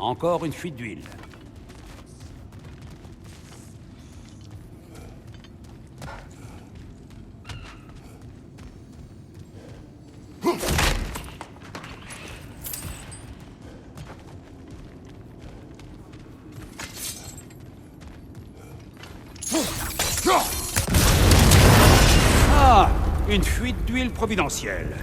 Encore une fuite d'huile. Ah! Une fuite d'huile providentielle.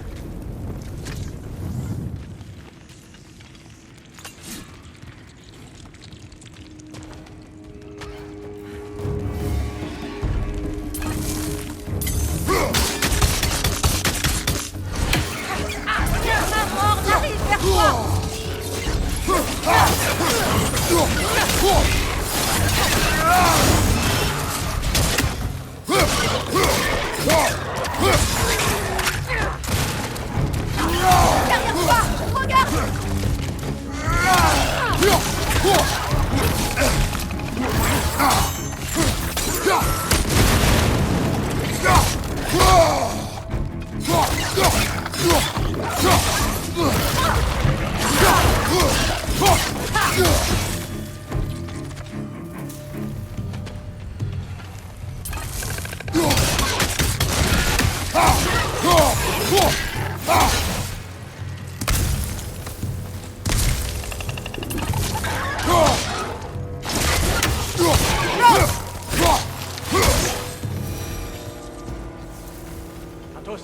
Kratos!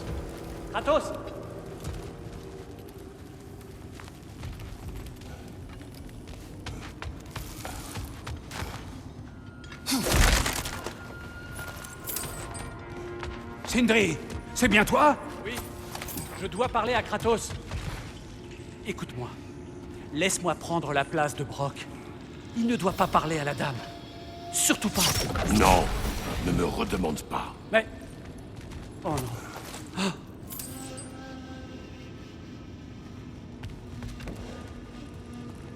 Kratos! Sindri, c'est bien toi? Oui, je dois parler à Kratos. Écoute-moi. Laisse-moi prendre la place de Brok. Il ne doit pas parler à la dame. Surtout pas. Non, ne me redemande pas. Mais... Oh non.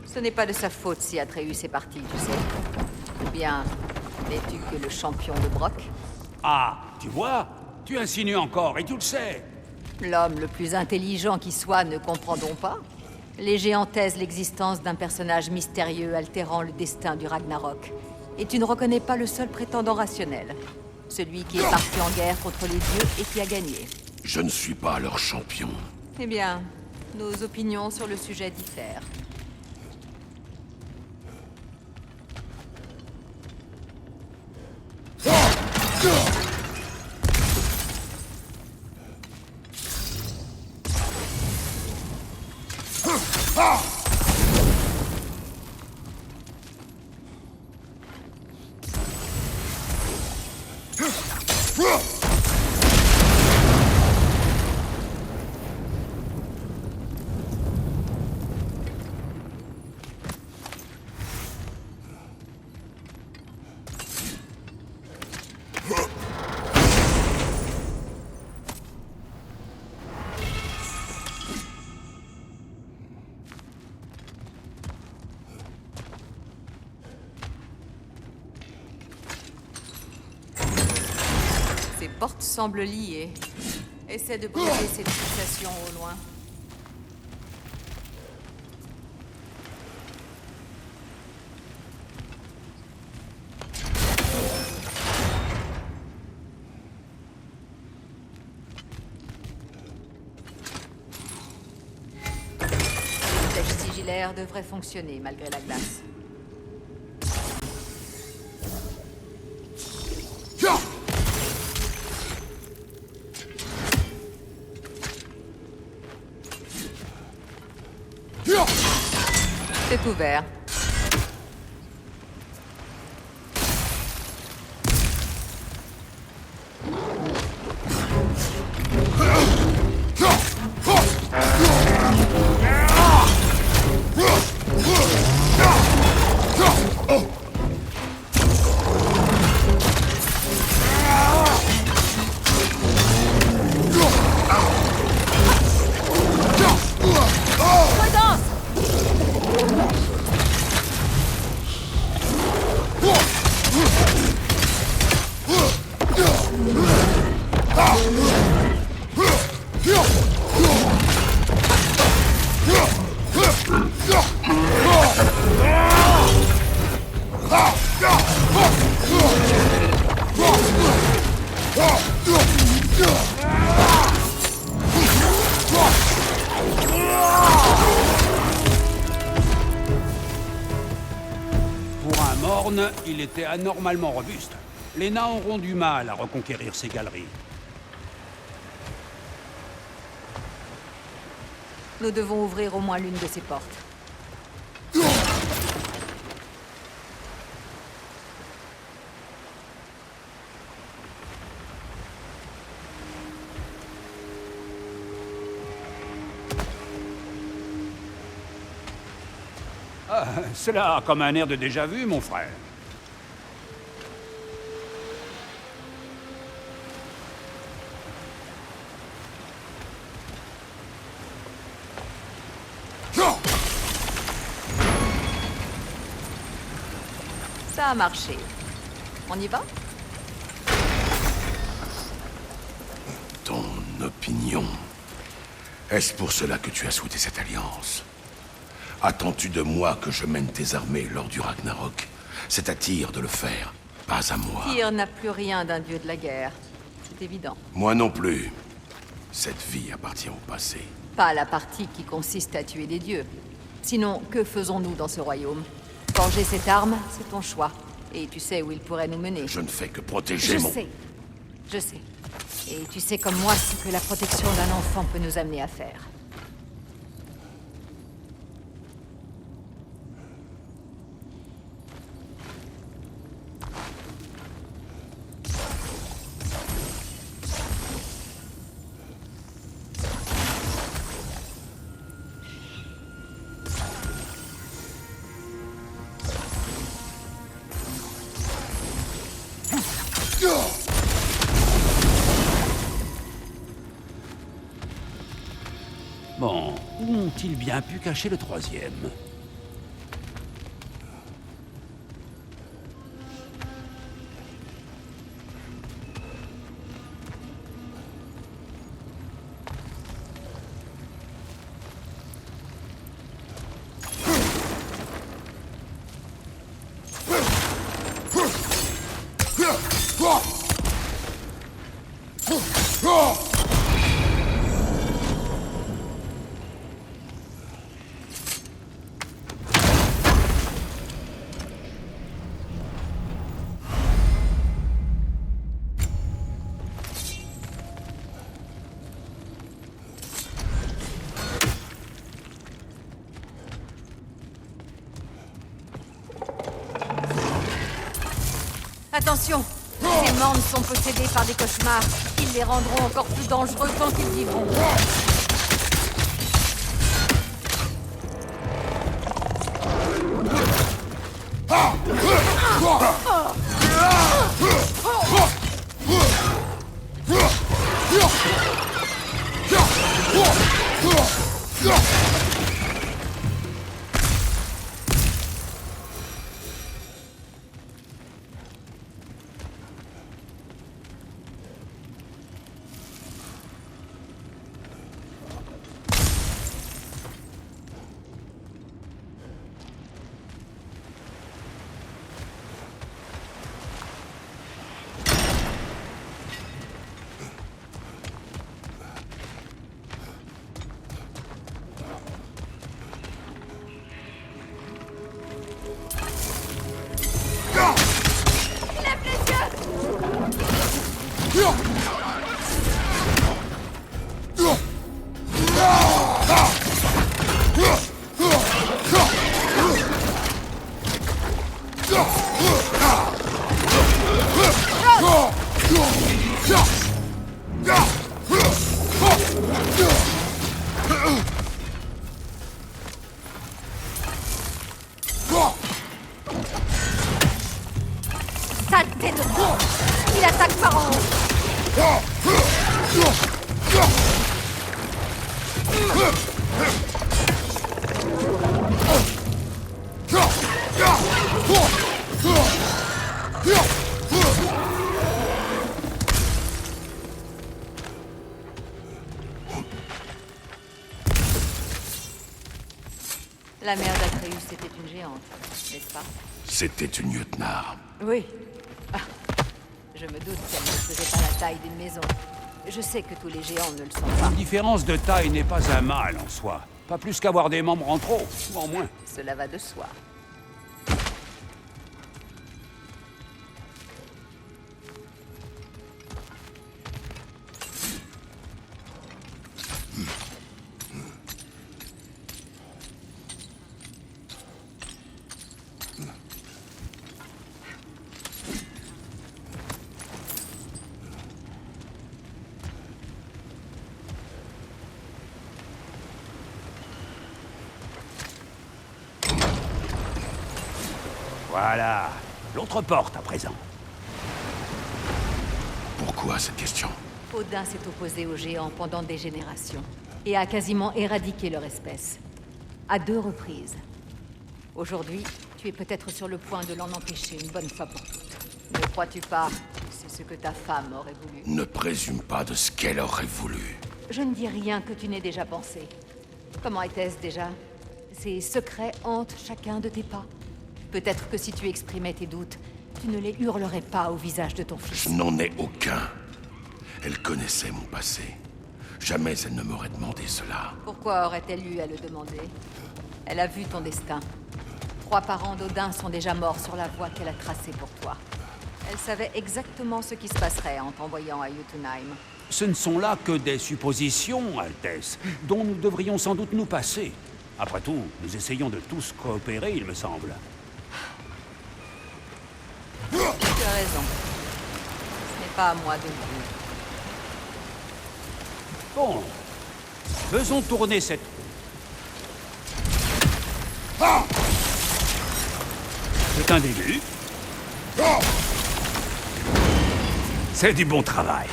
Ce n'est pas de sa faute si Atreus est parti, tu sais. Ou bien, n'es-tu que le champion de Brok? Ah, tu vois? Tu insinues encore et tu le sais. L'homme le plus intelligent qui soit ne comprend donc pas? Les géants taisent l'existence d'un personnage mystérieux altérant le destin du Ragnarok. Et tu ne reconnais pas le seul prétendant rationnel. Celui qui est parti en guerre contre les dieux et qui a gagné. Je ne suis pas leur champion. Eh bien, nos opinions sur le sujet diffèrent. Ces portes semblent liées. Essaie de briser cette fixation au loin. Le flèche sigillaire devrait fonctionner malgré la glace. C'est ouvert. Thorn, il était anormalement robuste. Les nains auront du mal à reconquérir ces galeries. Nous devons ouvrir au moins l'une de ces portes. Ah, cela a comme un air de déjà-vu, mon frère. Ça a marché. On y va? Ton opinion. Est-ce pour cela que tu as souhaité cette alliance? Attends-tu de moi que je mène tes armées lors du Ragnarok? C'est à Tyr de le faire, pas à moi. Tyr n'a plus rien d'un dieu de la guerre. C'est évident. Moi non plus. Cette vie appartient au passé. Pas la partie qui consiste à tuer des dieux. Sinon, que faisons-nous dans ce royaume? Forger cette arme, c'est ton choix. Et tu sais où il pourrait nous mener. Je ne fais que protéger Je mon... sais. Je sais. Et tu sais comme moi ce que la protection d'un enfant peut nous amener à faire. Bon, où ont-ils bien pu cacher le troisième? Attention! Ces mornes sont possédés par des cauchemars. Ils les rendront encore plus dangereux tant qu'ils vivront. Saleté de con! Il attaque par en haut! La mère d'Atreus était une géante, n'est-ce pas? C'était une Jotnar. Oui. Ah, je me doute qu'elle ne faisait pas la taille d'une maison. Je sais que tous les géants ne le sont pas. Une différence de taille n'est pas un mal en soi. Pas plus qu'avoir des membres en trop, ou en moins. Cela va de soi. Voilà. L'autre porte, à présent. Pourquoi cette question? Odin s'est opposé aux géants pendant des générations et a quasiment éradiqué leur espèce. À 2 reprises. Aujourd'hui, tu es peut-être sur le point de l'en empêcher une bonne fois pour toutes. Ne crois-tu pas? C'est ce que ta femme aurait voulu. Ne présume pas de ce qu'elle aurait voulu. Je ne dis rien que tu n'aies déjà pensé. Comment était-ce déjà? Ces secrets hantent chacun de tes pas. Peut-être que si tu exprimais tes doutes, tu ne les hurlerais pas au visage de ton fils. Je n'en ai aucun. Elle connaissait mon passé. Jamais elle ne m'aurait demandé cela. Pourquoi aurait-elle eu à le demander? Elle a vu ton destin. 3 parents d'Odin sont déjà morts sur la voie qu'elle a tracée pour toi. Elle savait exactement ce qui se passerait en t'envoyant à Jotunheim. Ce ne sont là que des suppositions, Altesse, dont nous devrions sans doute nous passer. Après tout, nous essayons de tous coopérer, il me semble. Tu as raison. Ce n'est pas à moi de le dire. Bon. Faisons tourner cette... C'est un début. C'est du bon travail.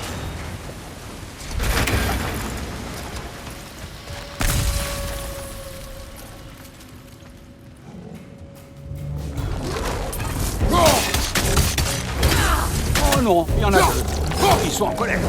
Oh non, il y en a 2. Ils sont en colère.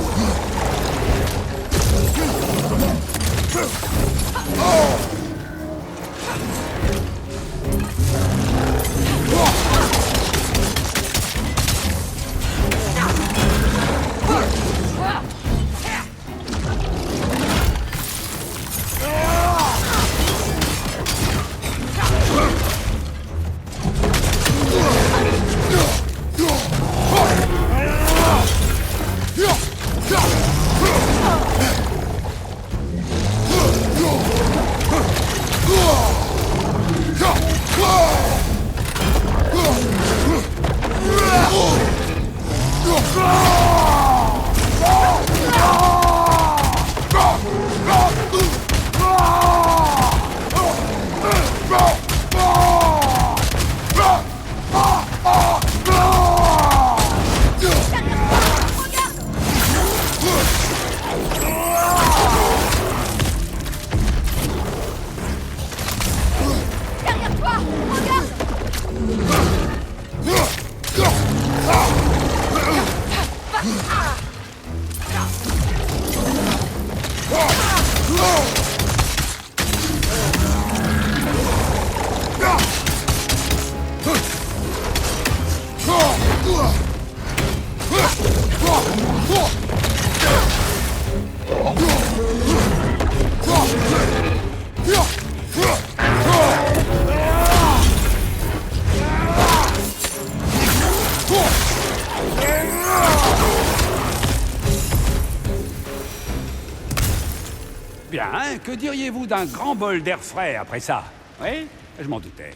Bien, que diriez-vous d'un grand bol d'air frais après ça? Oui, je m'en doutais.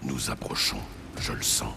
Nous approchons, je le sens.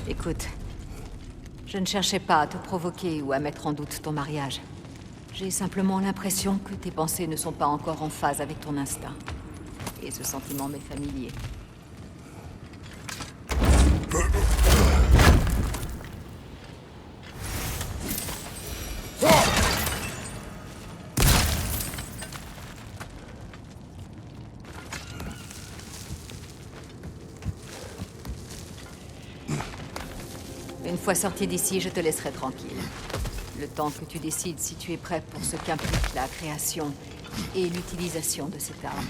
Écoute, je ne cherchais pas à te provoquer ou à mettre en doute ton mariage. J'ai simplement l'impression que tes pensées ne sont pas encore en phase avec ton instinct. Et ce sentiment m'est familier. Une fois sorti d'ici, je te laisserai tranquille. Le temps que tu décides si tu es prêt pour ce qu'implique la création et l'utilisation de cette arme.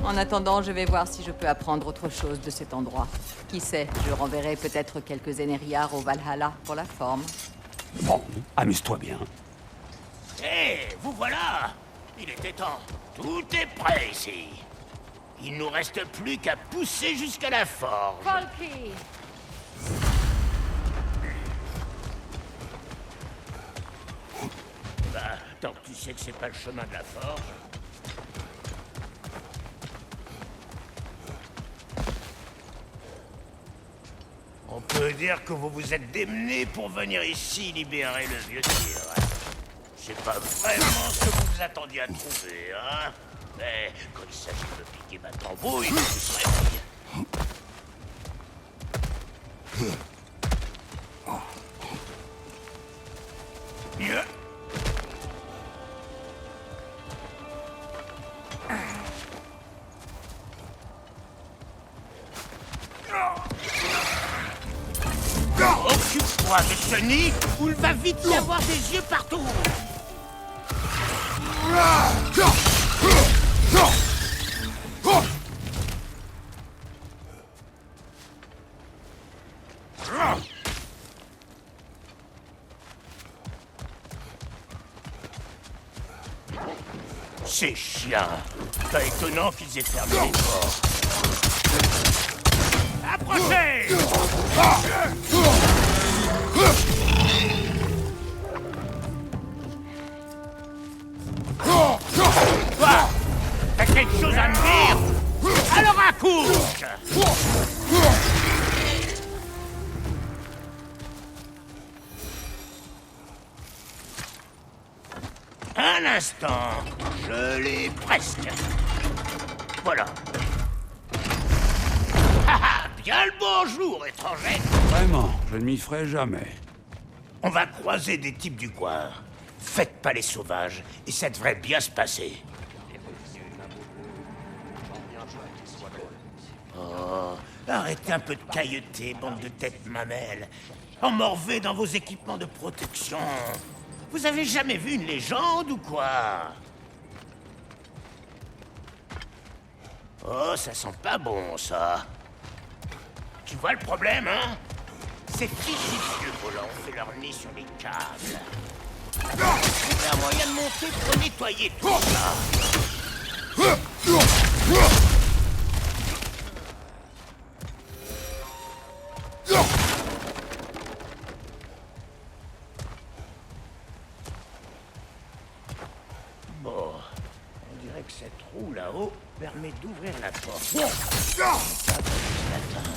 En attendant, je vais voir si je peux apprendre autre chose de cet endroit. Qui sait, je renverrai peut-être quelques Énériards au Valhalla pour la forme. Bon, amuse-toi bien. Hé, vous voilà! Il était temps. Tout est prêt ici. Il nous reste plus qu'à pousser jusqu'à la forge. Falky! Bah, tant que tu sais que c'est pas le chemin de la forge. On peut dire que vous vous êtes démenés pour venir ici libérer le vieux tir. C'est pas vraiment ce que vous vous attendiez à trouver, hein? Mais quand il s'agit de me piquer ma tambouille, vous serez pris. Yeah. Occupe-toi de ce nid où il va vite y avoir des yeux partout. Ces chiens. Pas étonnant qu'ils aient fermé les portes. Approchez! Quoi? T'as quelque chose à me dire? Alors accouche! Un instant, je l'ai presque. Voilà. Haha, bien le bonjour, étranger. Vraiment, je ne m'y ferai jamais. On va croiser des types du coin. Faites pas les sauvages, et ça devrait bien se passer. Oh, arrêtez un peu de cailleter, bande de têtes mamelles. Emmorvez dans vos équipements de protection. Vous avez jamais vu une légende ou quoi? Oh, ça sent pas bon, ça. Tu vois le problème, hein? Ces fils vieux volants ont fait leur nid sur les câbles. Il y a un moyen de monter pour nettoyer tout ça. Bon, on dirait que cette roue là-haut permet d'ouvrir la porte. Ça va juste l'atteindre.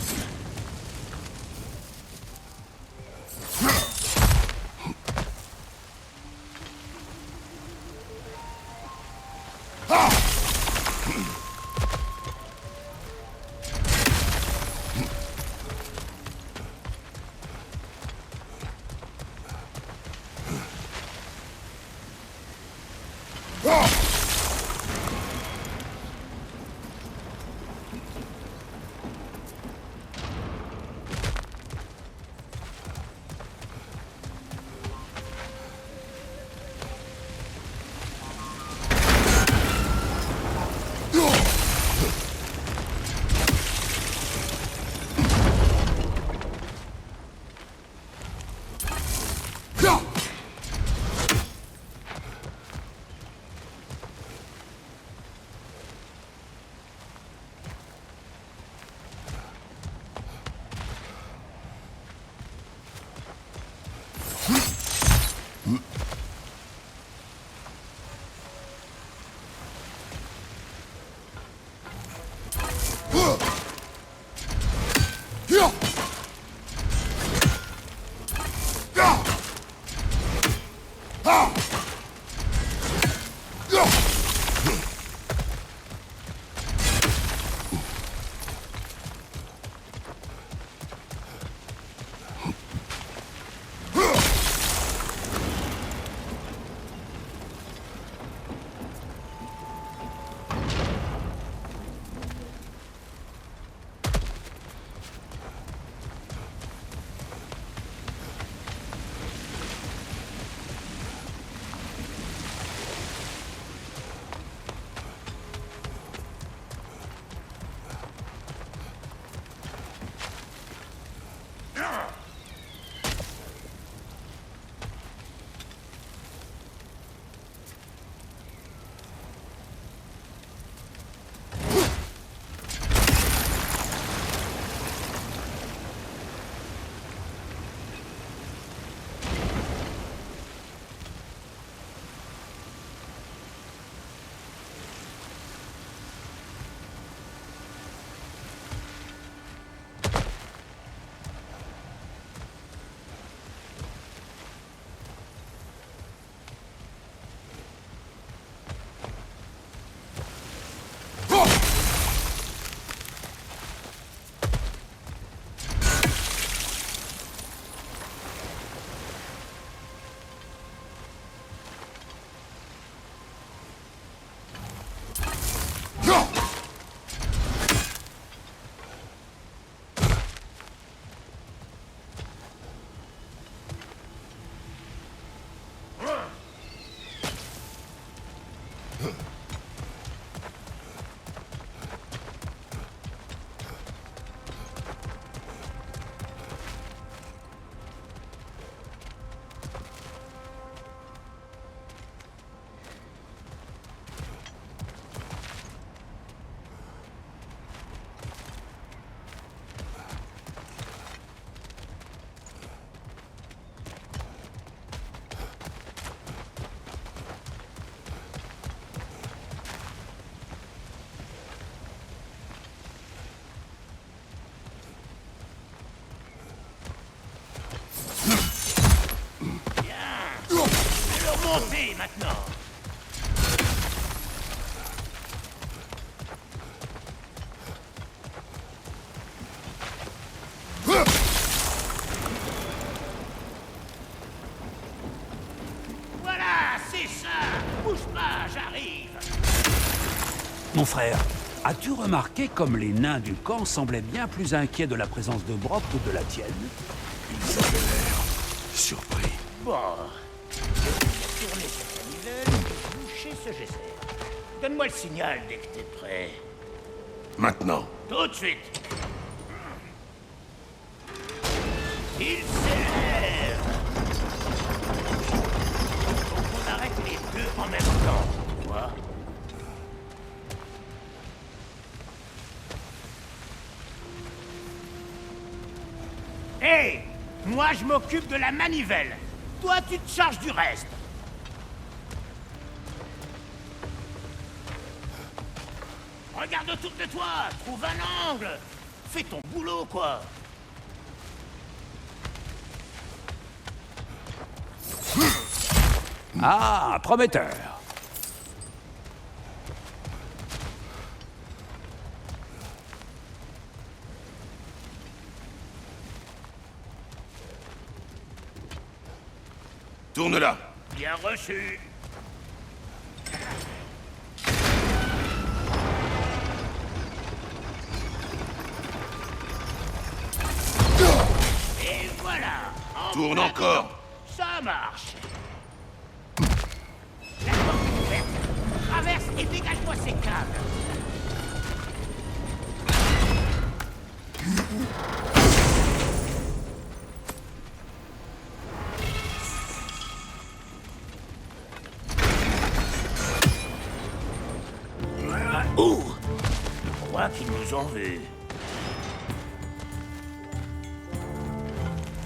monter maintenant. Voilà, c'est ça. Bouge pas, j'arrive. Mon frère, as-tu remarqué comme les nains du camp semblaient bien plus inquiets de la présence de Brok que de la tienne? Ils avaient l'air surpris. Bon, je vais tourner cette manivelle et boucher ce geyser. Donne-moi le signal dès que t'es prêt. Maintenant, Tout de suite. Il s'élève. Faut qu'on arrête les deux en même temps, tu vois. Hé, moi je m'occupe de la manivelle. Toi tu te charges du reste. Regarde autour de toi, trouve un angle. Fais ton boulot, quoi. Ah, prometteur. tourne là. Bien reçu. Et voilà. Tourne plein encore. dedans. Ça marche. La porte est ouverte. Traverse et dégage-moi ces câbles. Oh! Je crois qu'ils nous ont vus.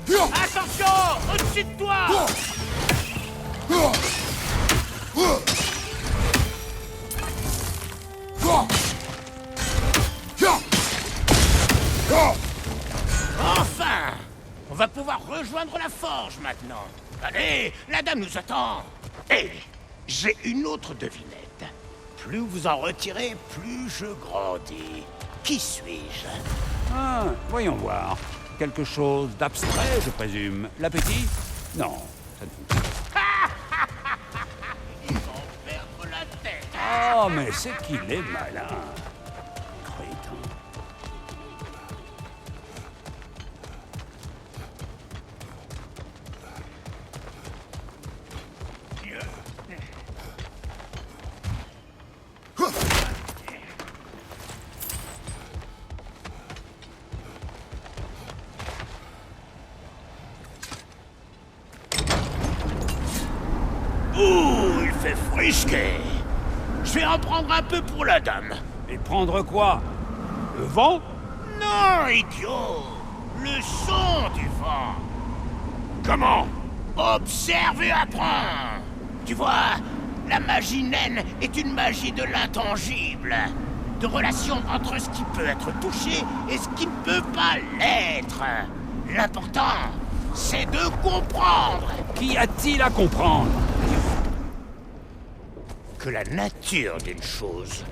Attention! Au-dessus de toi! Enfin! On va pouvoir rejoindre la forge maintenant. Allez, la dame nous attend. Et j'ai une autre devinette. Plus vous en retirez, plus je grandis. Qui suis-je? Ah, voyons voir. Quelque chose d'abstrait, je présume. L'appétit? Non, ça ne fonctionne pas. Ils vont perdre la tête. Oh, mais c'est qu'il est malin. Crétin. Ouh, il fait frisquet. Je vais en prendre un peu pour la dame. Et prendre quoi? Le vent? Non, idiot. Le son du vent. Comment? Observe et apprends. Tu vois, la magie naine est une magie de l'intangible. De relation entre ce qui peut être touché et ce qui ne peut pas l'être. L'important, c'est de comprendre Qu'y a-t-il à comprendre? que la nature d'une chose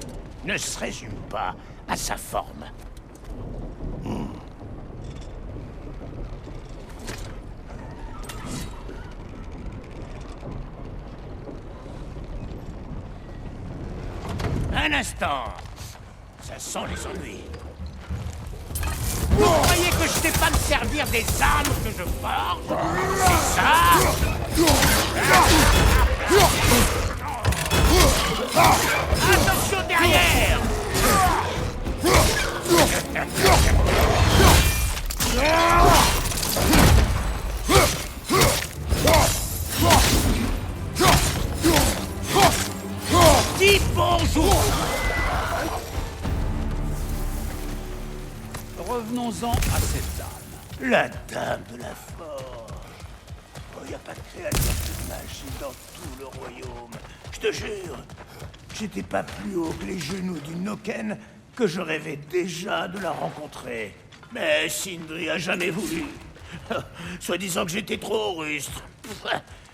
ne se résume pas à sa forme. Un instant. Ça sent les ennuis. Vous croyez que je sais pas me servir des armes que je forge? C'est ça? Attention derrière! Dis bonjour! Revenons-en à cette dame. La dame de la forge. Oh, y a pas de créature de magie dans tout le royaume. Je te jure, j'étais pas plus haut que les genoux d'une Noken que je rêvais déjà de la rencontrer. Mais Sindri a jamais voulu. Soi-disant que j'étais trop rustre.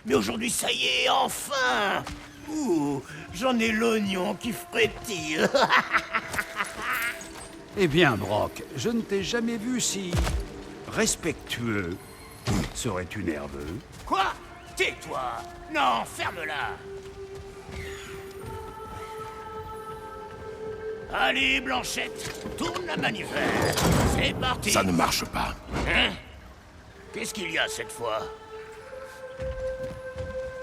Mais aujourd'hui, ça y est, enfin! Ouh, j'en ai l'oignon qui frétille. Eh bien, Brock, je ne t'ai jamais vu si... respectueux. Serais-tu nerveux? Quoi? Tais-toi! Non, ferme-la! Allez, Blanchette, tourne la manivelle. C'est parti! Ça ne marche pas. Hein? Qu'est-ce qu'il y a cette fois?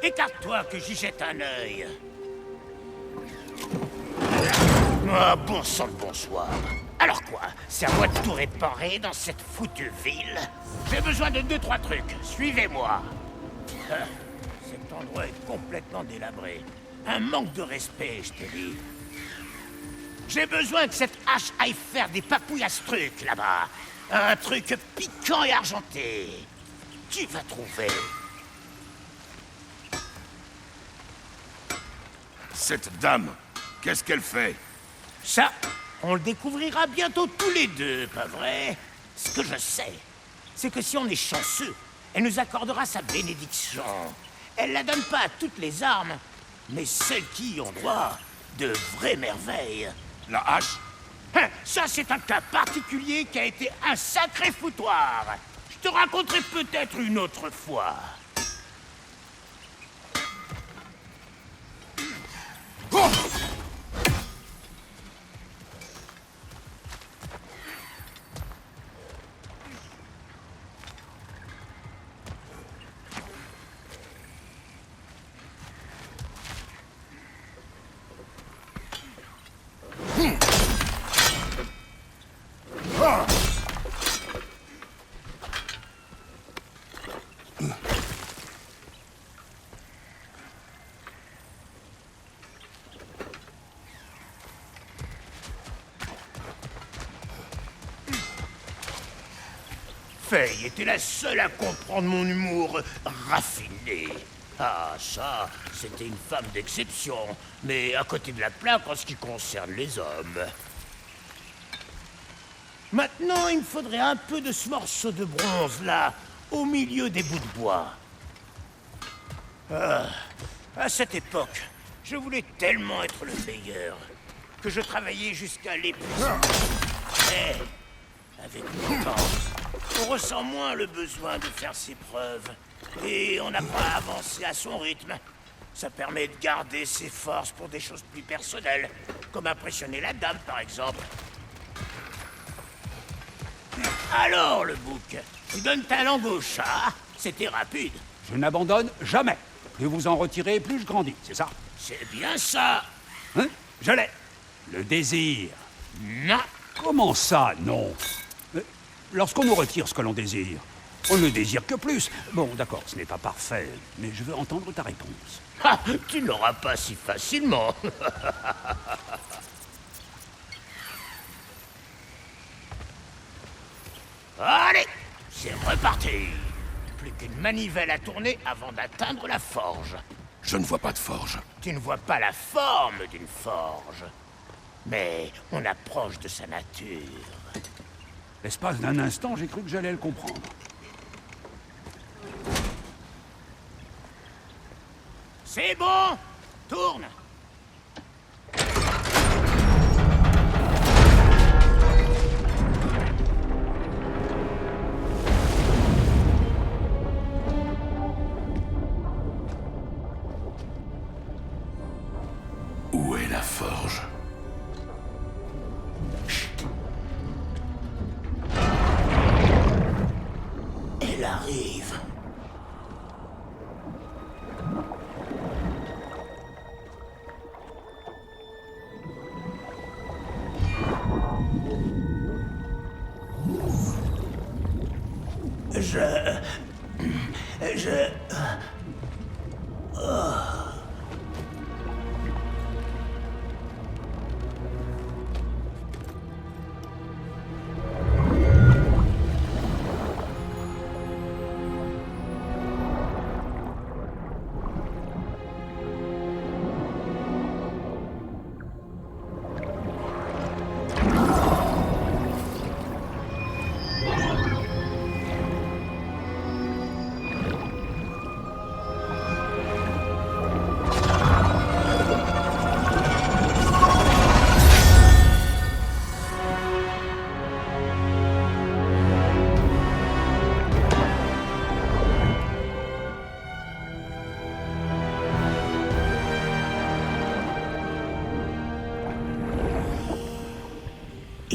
Écarte-toi que j'y jette un œil. Ah, bon sang de bonsoir. Alors quoi? C'est à moi de tout réparer dans cette foutue ville? J'ai besoin de 2-3 trucs. Suivez-moi. Ah, cet endroit est complètement délabré. Un manque de respect, je te dis. J'ai besoin que cette hache aille faire des papouilles à ce truc, là-bas. Un truc piquant et argenté. Tu vas trouver. Cette dame, qu'est-ce qu'elle fait? Ça, on le découvrira bientôt tous les deux, pas vrai? Ce que je sais, c'est que si on est chanceux, elle nous accordera sa bénédiction. Elle la donne pas à toutes les armes, mais celles qui y ont droit, de vraies merveilles. La hache? Hein, ça, c'est un cas particulier qui a été un sacré foutoir. Je te raconterai peut-être une autre fois. Oh! Faye était la seule à comprendre mon humour raffiné. Ah, ça, c'était une femme d'exception, mais à côté de la plaque en ce qui concerne les hommes. Maintenant, il me faudrait un peu de ce morceau de bronze, là, au milieu des bouts de bois. Ah, à cette époque, je voulais tellement être le meilleur que je travaillais jusqu'à l'épuisement. Mais, avec le temps, on ressent moins le besoin de faire ses preuves. Et on apprend à avancer à son rythme. Ça permet de garder ses forces pour des choses plus personnelles, comme impressionner la dame, par exemple. Alors, le bouc, tu donnes ta langue au chat? C'était rapide. Je n'abandonne jamais. Plus vous en retirez, plus je grandis, c'est ça? C'est bien ça. Hein? Je l'ai. Le désir. Non. Comment ça, non? Lorsqu'on nous retire ce que l'on désire, on ne désire que plus. Bon, d'accord, ce n'est pas parfait, mais je veux entendre ta réponse. Ah, tu n'auras pas si facilement. Allez, c'est reparti. Plus qu'une manivelle à tourner avant d'atteindre la forge. Je ne vois pas de forge. Tu ne vois pas la forme d'une forge, mais on approche de sa nature. L'espace d'un instant, j'ai cru que j'allais le comprendre. C'est bon, tourne. Où est la forge? Elle arrive. Je...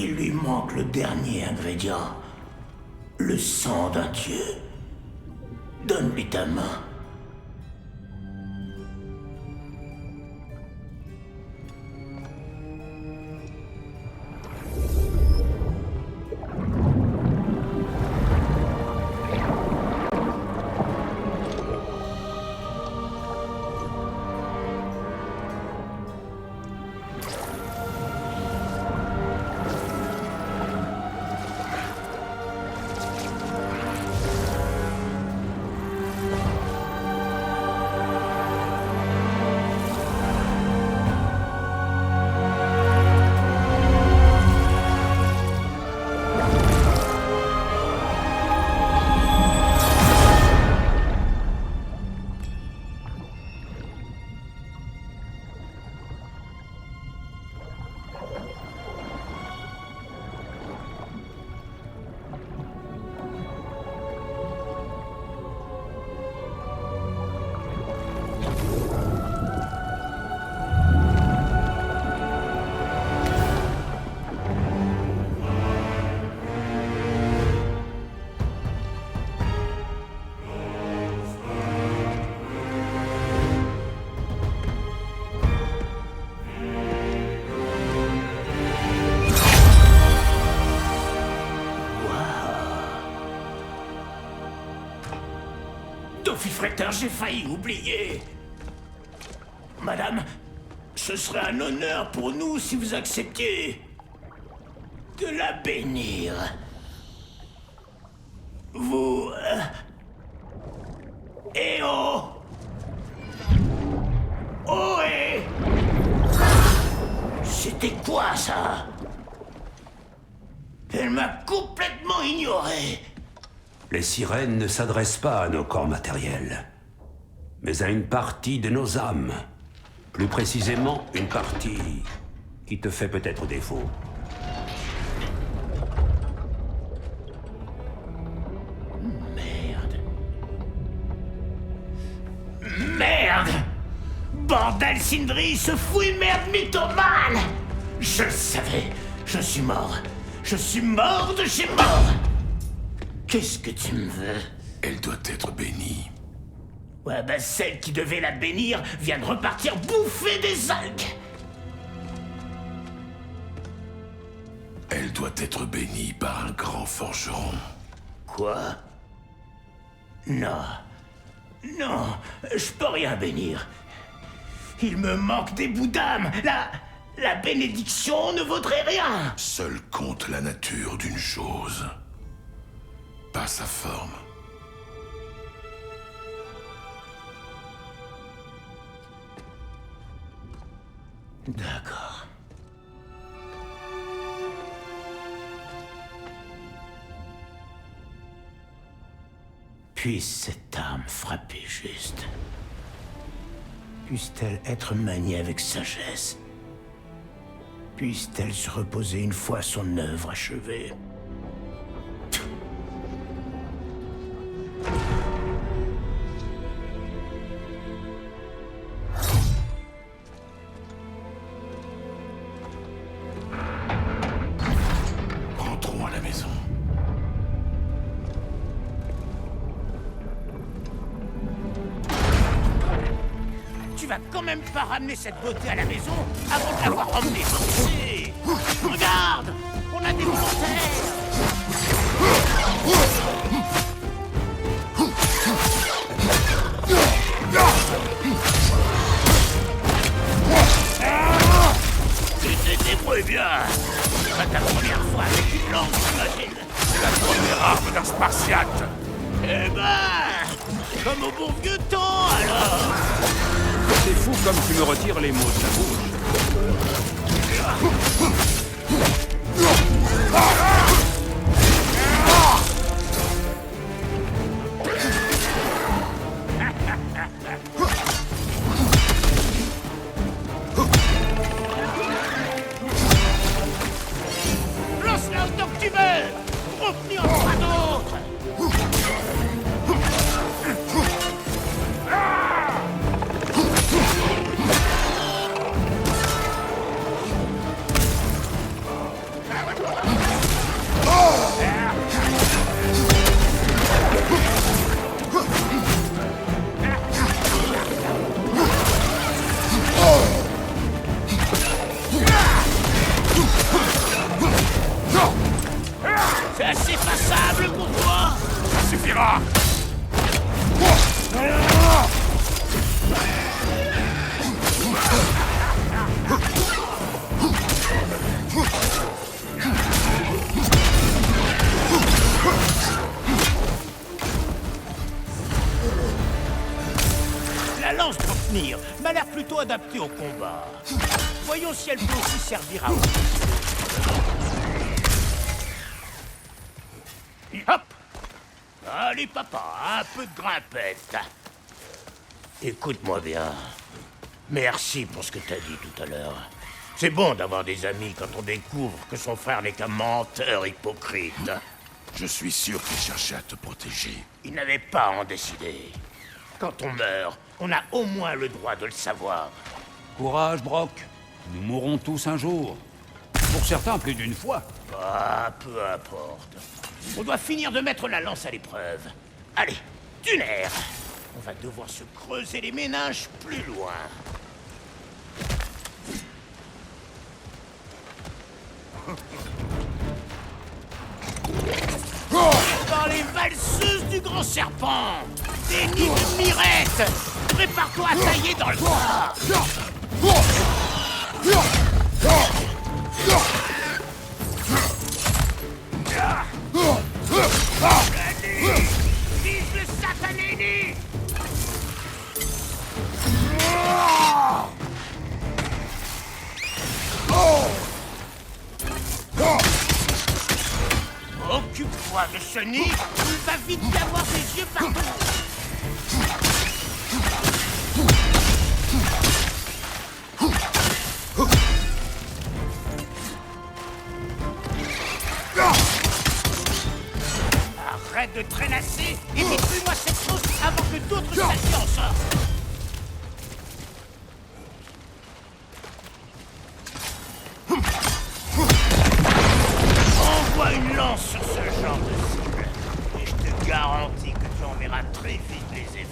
Il lui manque le dernier ingrédient. Le sang d'un dieu. Donne-lui ta main. Fifretter, j'ai failli oublier. Madame, ce serait un honneur pour nous si vous acceptiez de la bénir. Vous... Eh oh! Oh eh! C'était quoi ça? Elle m'a complètement ignoré. Les sirènes ne s'adressent pas à nos corps matériels, mais à une partie de nos âmes. Plus précisément, une partie qui te fait peut-être défaut. Merde. Merde! Bordel, Sindri, ce fouille merde mythomane! Je le savais, je suis mort. Je suis mort de chez mort! Qu'est-ce que tu me veux? Elle doit être bénie. Ouais, bah celle qui devait la bénir vient de repartir bouffer des algues! Elle doit être bénie par un grand forgeron. Quoi? Non. Non, je peux rien bénir. Il me manque des bouts d'âme. La bénédiction ne vaudrait rien. Seul compte la nature d'une chose. Pas sa forme. D'accord. Puisse cette arme frapper juste. Puisse-t-elle être maniée avec sagesse. Puisse-t-elle se reposer une fois son œuvre achevée. Rentrons à la maison. Tu vas quand même pas ramener cette beauté à la maison avant de l'avoir emmenée forcée. Regarde, on a des volontaires. Tu te débrouilles bien. C'est pas ta première fois avec une lance, j'imagine. C'est la première arme d'un spartiate. Eh ben, comme au bon vieux temps, alors. C'est fou comme tu me retires les mots de la bouche. Lance-la autant que tu veux. Groupe-ni en trois d'autres. C'est assez passable pour toi? Ça suffira! La lance d'Ofnir m'a l'air plutôt adaptée au combat. Voyons si elle peut aussi servir à... Hop! Allez, papa, un peu de grimpette. Écoute-moi bien. Merci pour ce que t'as dit tout à l'heure. C'est bon d'avoir des amis quand on découvre que son frère n'est qu'un menteur hypocrite. Je suis sûr qu'il cherchait à te protéger. Il n'avait pas à en décider. Quand on meurt, on a au moins le droit de le savoir. Courage, Brock. Nous mourrons tous un jour. Pour certains, plus d'une fois. Ah, peu importe. On doit finir de mettre la lance à l'épreuve. Allez, d'une air. On va devoir se creuser les méninges plus loin. Dans les valseuses du grand serpent, des nids de mirettes. Prépare-toi à tailler dans le bois. Allez, vise le satané nid. Occupe-toi de ce nid, il va vite y avoir des yeux partout. Arrête de traînasser et détruis-moi cette chose avant que d'autres saletés en sortent. Envoie une lance sur ce genre de cible et je te garantis que tu en verras très vite les effets.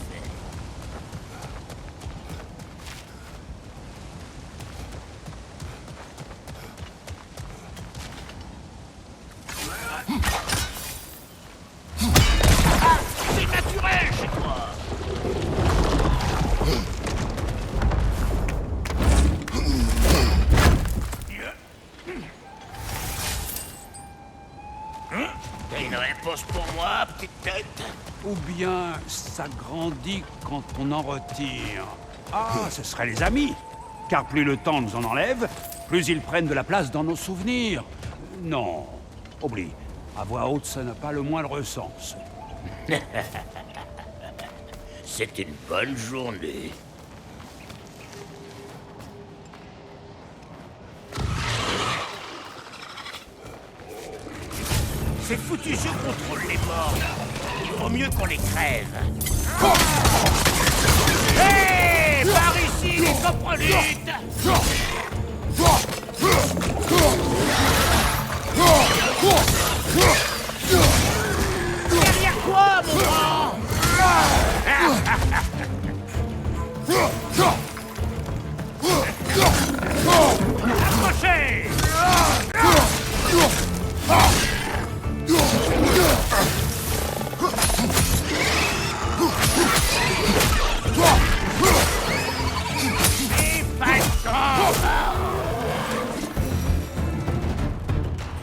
Ah, c'est naturel chez toi. T'as une réponse pour moi, petite tête? Ou bien ça grandit quand on en retire. Ah, ce seraient les amis. Car plus le temps nous en enlève, plus ils prennent de la place dans nos souvenirs. Non, oublie. À voix haute, ça n'a pas le moindre sens. C'est une bonne journée. Ces foutus yeux contrôlent les morts. Il vaut mieux qu'on les crève. Hé, par ici, les coprolutes! Derrière toi, mon grand! Approchez! Et pas de temps!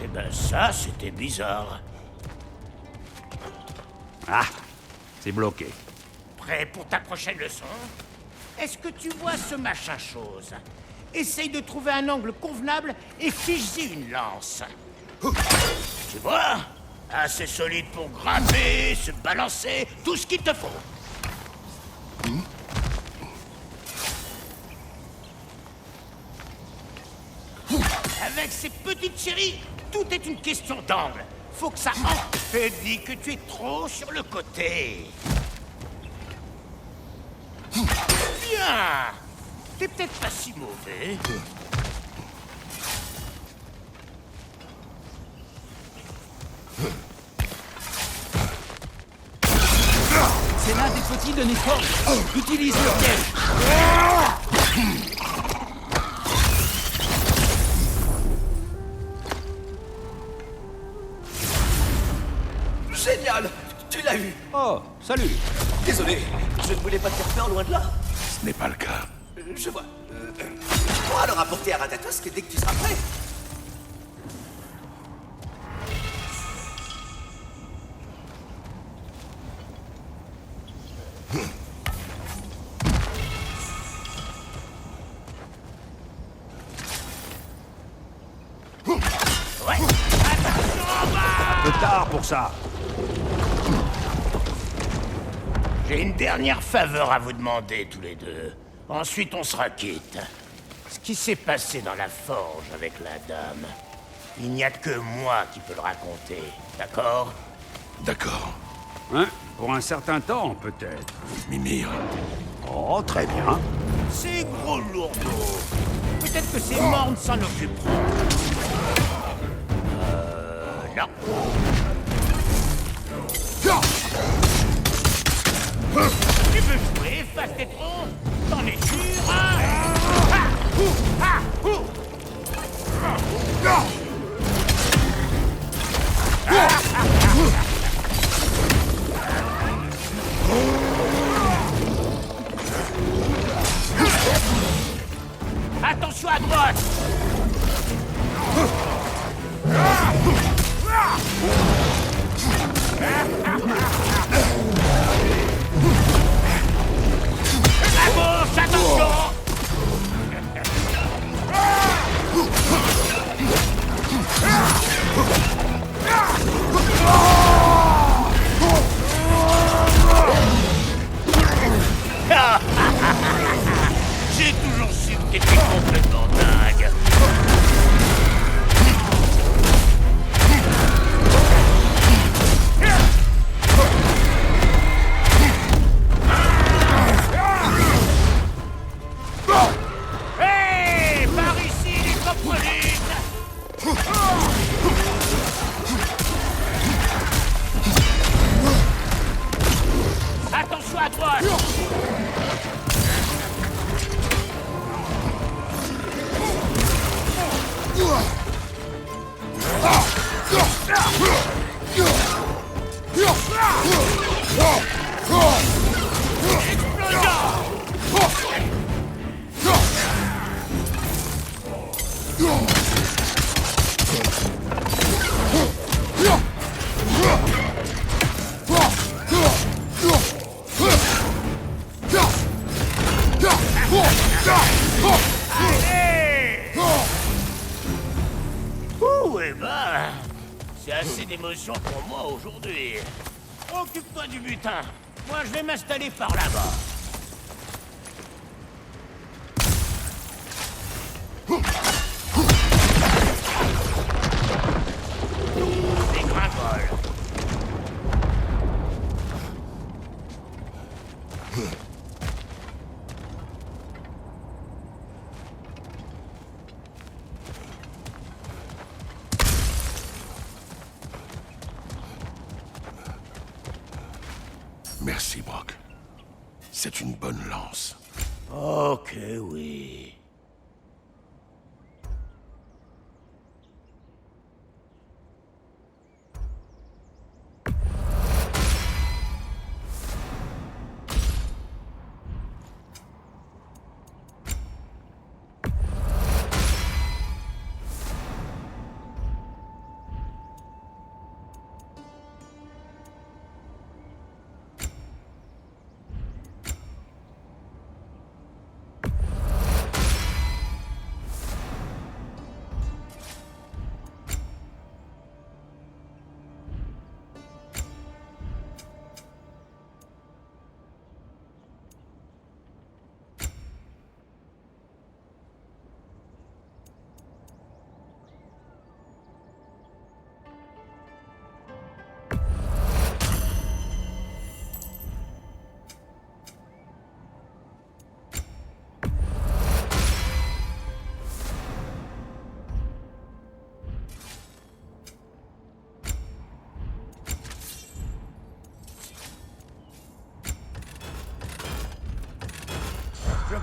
Eh ben ça, c'était bizarre. Ah, c'est bloqué. Prêt pour ta prochaine leçon? Est-ce que tu vois ce machin chose? Essaye de trouver un angle convenable et fiche-y une lance. Tu vois? Assez solide pour grimper, se balancer, tout ce qu'il te faut. Avec ces petites chéries, tout est une question d'angle. Faut que ça entre. Je te dis que tu es trop sur le côté. Bien. T'es peut-être pas si mauvais. petit de Nécor. Utilise le piège. Génial! Tu l'as eu! Oh, salut. Désolé, je ne voulais pas te faire peur loin de là. Ce n'est pas le cas. Je vois. Tu pourras le rapporter à Ratatosk dès que tu seras prêt. Ouais. Attention en bas! Un peu tard pour ça. J'ai une dernière faveur à vous demander, tous les deux. Ensuite, on sera quitte. Ce qui s'est passé dans la forge avec la dame, il n'y a que moi qui peux le raconter, d'accord? D'accord. Hein? Pour un certain temps, peut-être. Mimir, Oh, très bien. Ces gros lourdeaux. Peut-être que ces mornes s'en occuperont. Non. Tu veux jouer, face tes troncs? T'en es sûr, hein? Attention à droite! À gauche, attention! J'ai toujours su que t'étais complètement dingue. Hé! Par ici, les coproduites! Attention à droite! Ouh, eh ben, c'est assez d'émotion pour moi aujourd'hui. Occupe-toi du butin. Moi, je vais m'installer par là-bas. Dégringole. merci, Brock. C'est une bonne lance. Ok, oui.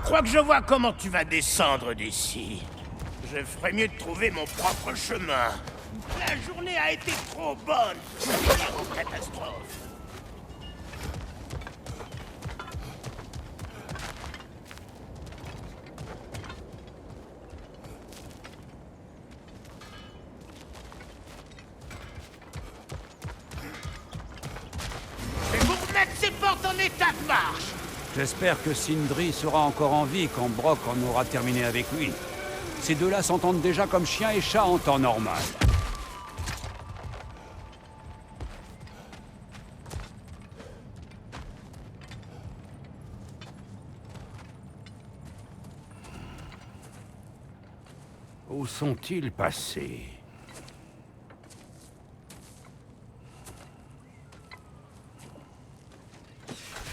crois que je vois comment tu vas descendre d'ici. Je ferais mieux de trouver mon propre chemin. La journée a été trop bonne pour finir en catastrophe. Je vais vous remettre ces portes en état de marche. J'espère que Sindri sera encore en vie quand Brok en aura terminé avec lui. Ces deux-là s'entendent déjà comme chien et chat en temps normal. Où sont-ils passés?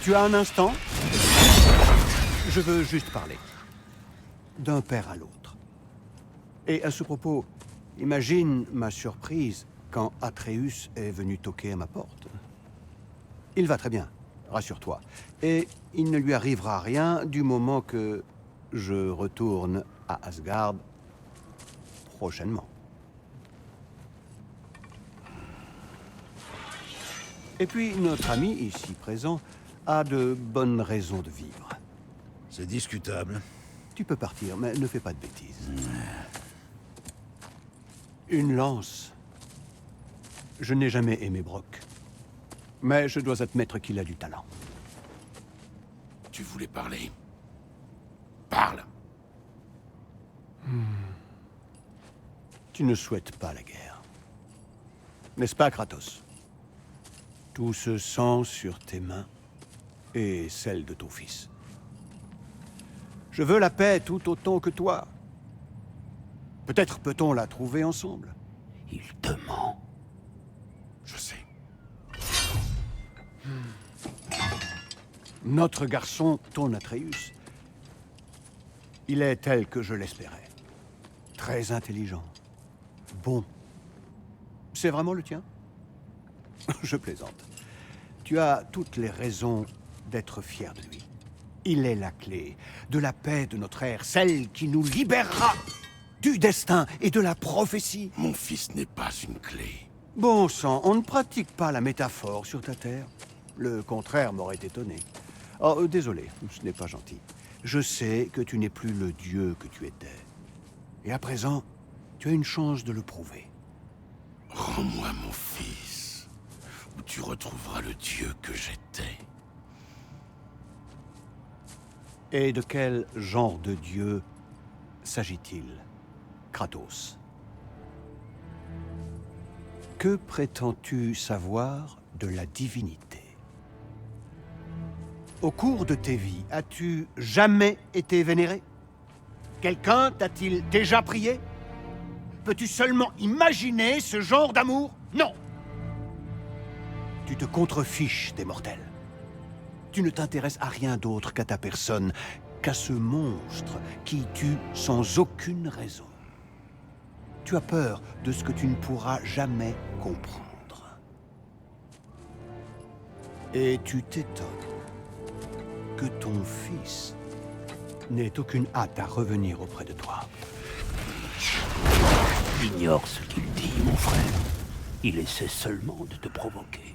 Tu as un instant? Je veux juste parler. D'un père à l'autre. Et à ce propos, imagine ma surprise quand Atreus est venu toquer à ma porte. Il va très bien, rassure-toi. Et il ne lui arrivera rien du moment que je retourne à Asgard prochainement. Et puis, notre ami ici présent a de bonnes raisons de vivre. C'est discutable. Tu peux partir, mais ne fais pas de bêtises. Une lance. Je n'ai jamais aimé Brok. Mais je dois admettre qu'il a du talent. Tu voulais parler? Parle. Tu ne souhaites pas la guerre. N'est-ce pas, Kratos? Tout ce sang sur tes mains et celle de ton fils. Je veux la paix tout autant que toi. Peut-être peut-on la trouver ensemble. Il te ment. Je sais. Notre garçon, ton Atreus, il est tel que je l'espérais. Très intelligent. Bon. C'est vraiment le tien? Je plaisante. Tu as toutes les raisons d'être fier de lui. Il est la clé de la paix de notre ère, celle qui nous libérera du destin et de la prophétie. Mon fils n'est pas une clé. Bon sang, on ne pratique pas la métaphore sur ta terre. Le contraire m'aurait étonné. Oh, désolé, ce n'est pas gentil. Je sais que tu n'es plus le dieu que tu étais. Et à présent, tu as une chance de le prouver. Rends-moi mon fils, où tu retrouveras le dieu que j'étais. Et de quel genre de dieu s'agit-il, Kratos? Que prétends-tu savoir de la divinité? Au cours de tes vies, as-tu jamais été vénéré? Quelqu'un t'a-t-il déjà prié? Peux-tu seulement imaginer ce genre d'amour? Non! Tu te contrefiches des mortels. Tu ne t'intéresses à rien d'autre qu'à ta personne, qu'à ce monstre qui tue sans aucune raison. Tu as peur de ce que tu ne pourras jamais comprendre. Et tu t'étonnes que ton fils n'ait aucune hâte à revenir auprès de toi. Ignore ce qu'il dit, mon frère. Il essaie seulement de te provoquer.